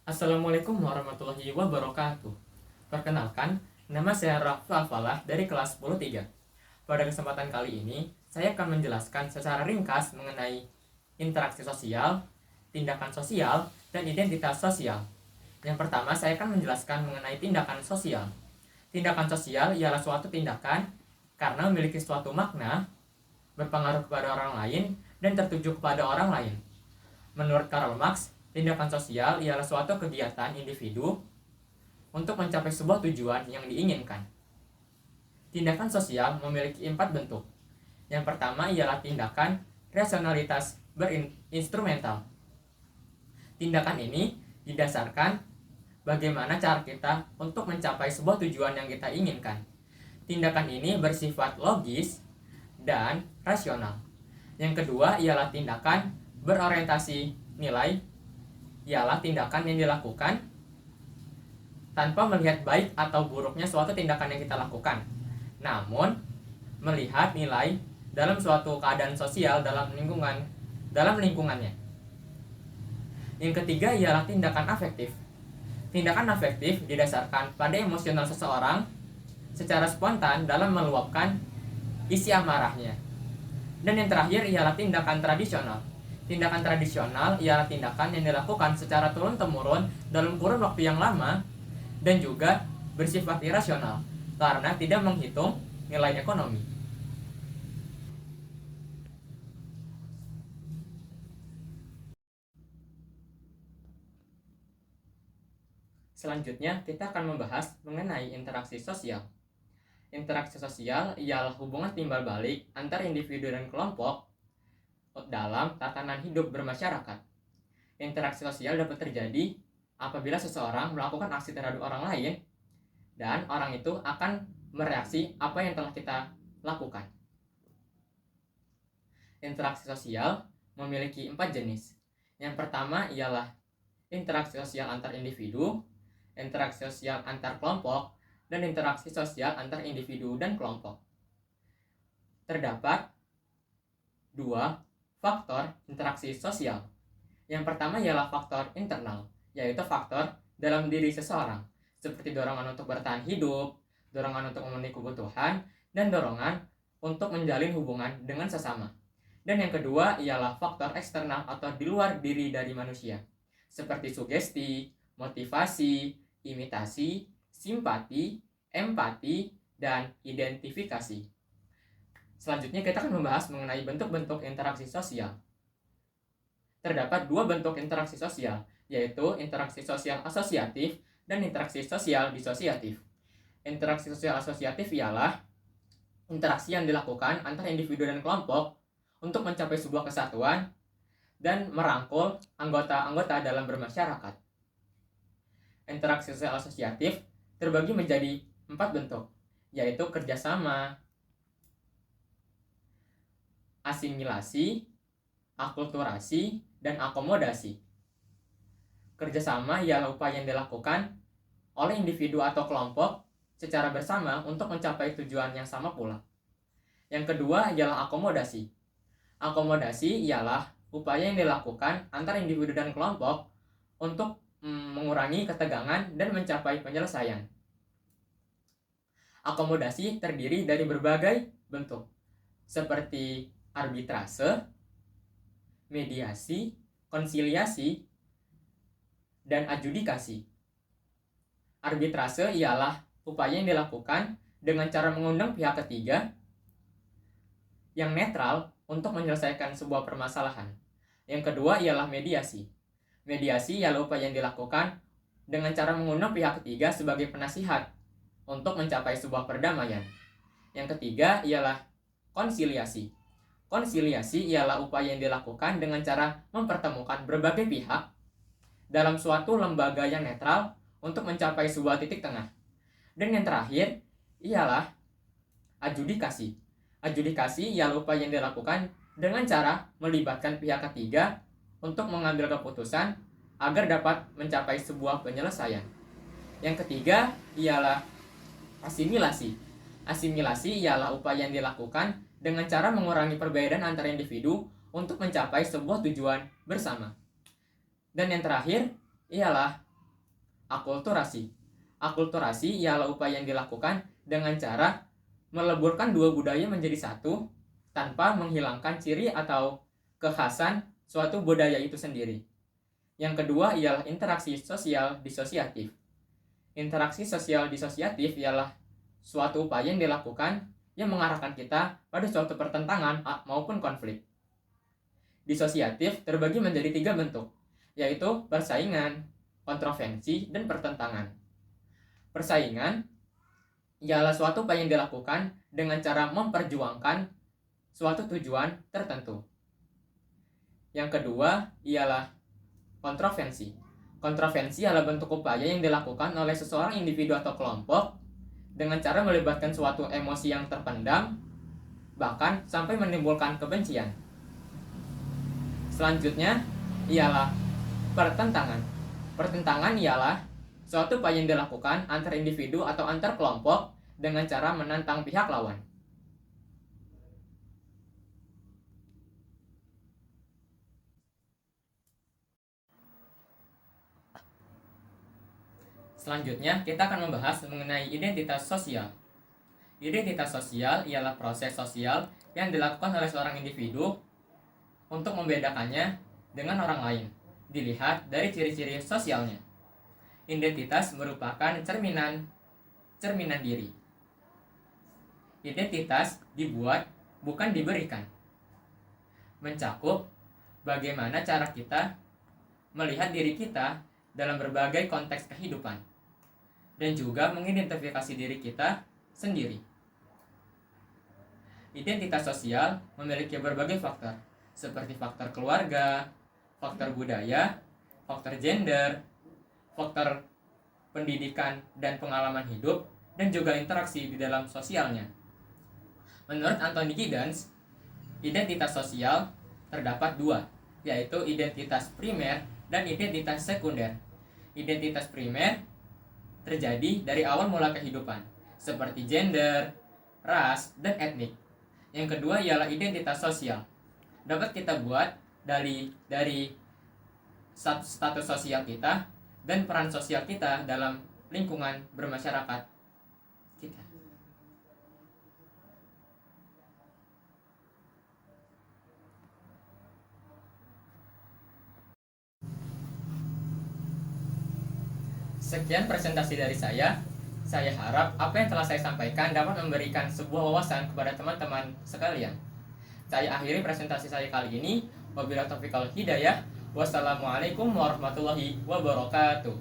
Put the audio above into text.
Assalamualaikum warahmatullahi wabarakatuh. Perkenalkan, nama saya Raffi Alfalah dari kelas 10-3. Pada kesempatan kali ini, saya akan menjelaskan secara ringkas mengenai interaksi sosial, tindakan sosial, dan identitas sosial. Yang pertama, saya akan menjelaskan mengenai tindakan sosial. Tindakan sosial ialah suatu tindakan karena memiliki suatu makna, berpengaruh kepada orang lain, dan tertuju kepada orang lain. Menurut Karl Marx, tindakan sosial ialah suatu kegiatan individu untuk mencapai sebuah tujuan yang diinginkan. Tindakan sosial memiliki 4 bentuk. Yang pertama ialah tindakan rasionalitas berinstrumental. Tindakan ini didasarkan bagaimana cara kita untuk mencapai sebuah tujuan yang kita inginkan. Tindakan ini bersifat logis dan rasional. Yang kedua ialah tindakan berorientasi nilai, ialah tindakan yang dilakukan tanpa melihat baik atau buruknya suatu tindakan yang kita lakukan, namun melihat nilai dalam suatu keadaan sosial dalam lingkungannya. Yang ketiga ialah tindakan afektif. Tindakan afektif didasarkan pada emosional seseorang secara spontan dalam meluapkan isi amarahnya. Dan yang terakhir ialah tindakan tradisional. Tindakan tradisional ialah tindakan yang dilakukan secara turun-temurun dalam kurun waktu yang lama dan juga bersifat irasional karena tidak menghitung nilai ekonomi. Selanjutnya, kita akan membahas mengenai interaksi sosial. Interaksi sosial ialah hubungan timbal balik antar individu dan kelompok dalam tatanan hidup bermasyarakat. Interaksi sosial dapat terjadi apabila seseorang melakukan aksi terhadap orang lain dan orang itu akan mereaksi apa yang telah kita lakukan. Interaksi sosial memiliki 4 jenis. Yang pertama ialah interaksi sosial antar individu, interaksi sosial antar kelompok, dan interaksi sosial antar individu dan kelompok. Terdapat 2 faktor interaksi sosial. Yang pertama ialah faktor internal, yaitu faktor dalam diri seseorang, seperti dorongan untuk bertahan hidup, dorongan untuk memenuhi kebutuhan, dan dorongan untuk menjalin hubungan dengan sesama. Dan yang kedua ialah faktor eksternal atau di luar diri dari manusia, seperti sugesti, motivasi, imitasi, simpati, empati, dan identifikasi. Selanjutnya kita akan membahas mengenai bentuk-bentuk interaksi sosial. Terdapat 2 bentuk interaksi sosial, yaitu interaksi sosial asosiatif dan interaksi sosial disosiatif. Interaksi sosial asosiatif ialah interaksi yang dilakukan antar individu dan kelompok untuk mencapai sebuah kesatuan dan merangkul anggota-anggota dalam bermasyarakat. Interaksi sosial asosiatif terbagi menjadi 4 bentuk, yaitu kerjasama, asimilasi, akulturasi, dan akomodasi. Kerjasama ialah upaya yang dilakukan oleh individu atau kelompok secara bersama untuk mencapai tujuan yang sama pula. Yang kedua ialah akomodasi. Akomodasi ialah upaya yang dilakukan antar individu dan kelompok untuk mengurangi ketegangan dan mencapai penyelesaian. Akomodasi terdiri dari berbagai bentuk, seperti arbitrase, mediasi, konsiliasi, dan adjudikasi. Arbitrase ialah upaya yang dilakukan dengan cara mengundang pihak ketiga yang netral untuk menyelesaikan sebuah permasalahan. Yang kedua ialah mediasi. Mediasi ialah upaya yang dilakukan dengan cara mengundang pihak ketiga sebagai penasihat untuk mencapai sebuah perdamaian. Yang ketiga ialah konsiliasi. Konsiliasi ialah upaya yang dilakukan dengan cara mempertemukan berbagai pihak dalam suatu lembaga yang netral untuk mencapai sebuah titik tengah. Dan yang terakhir ialah adjudikasi. Adjudikasi ialah upaya yang dilakukan dengan cara melibatkan pihak ketiga untuk mengambil keputusan agar dapat mencapai sebuah penyelesaian. Yang ketiga ialah asimilasi. Asimilasi ialah upaya yang dilakukan dengan cara mengurangi perbedaan antar individu untuk mencapai sebuah tujuan bersama. Dan yang terakhir ialah akulturasi. Akulturasi ialah upaya yang dilakukan dengan cara meleburkan dua budaya menjadi satu tanpa menghilangkan ciri atau kekhasan suatu budaya itu sendiri. Yang kedua ialah interaksi sosial disosiatif. Interaksi sosial disosiatif ialah suatu upaya yang dilakukan yang mengarahkan kita pada suatu pertentangan maupun konflik. Disosiatif terbagi menjadi 3 bentuk, yaitu persaingan, kontroversi, dan pertentangan. Persaingan ialah suatu upaya yang dilakukan dengan cara memperjuangkan suatu tujuan tertentu. Yang kedua ialah kontroversi. Kontroversi adalah bentuk upaya yang dilakukan oleh seseorang individu atau kelompok dengan cara melibatkan suatu emosi yang terpendam, bahkan sampai menimbulkan kebencian. Selanjutnya ialah pertentangan. Pertentangan ialah suatu upaya yang dilakukan antar individu atau antar kelompok dengan cara menantang pihak lawan. Selanjutnya, kita akan membahas mengenai identitas sosial. Identitas sosial ialah proses sosial yang dilakukan oleh seorang individu untuk membedakannya dengan orang lain, dilihat dari ciri-ciri sosialnya. Identitas merupakan cerminan diri. Identitas dibuat, bukan diberikan. Mencakup bagaimana cara kita melihat diri kita dalam berbagai konteks kehidupan, dan juga mengidentifikasi diri kita sendiri. Identitas sosial memiliki berbagai faktor, seperti faktor keluarga, faktor budaya, faktor gender, faktor pendidikan dan pengalaman hidup, dan juga interaksi di dalam sosialnya. Menurut Anthony Giddens, identitas sosial terdapat 2, yaitu identitas primer dan identitas sekunder. Identitas primer terjadi dari awal mula kehidupan, seperti gender, ras, dan etnik. Yang kedua ialah identitas sosial. Dapat kita buat dari status sosial kita dan peran sosial kita dalam lingkungan bermasyarakat kita. Sekian presentasi dari saya. Saya harap apa yang telah saya sampaikan dapat memberikan sebuah wawasan kepada teman-teman sekalian. Saya akhiri presentasi saya kali ini. Wabillahi taufiq wal hidayah. Wassalamualaikum warahmatullahi wabarakatuh.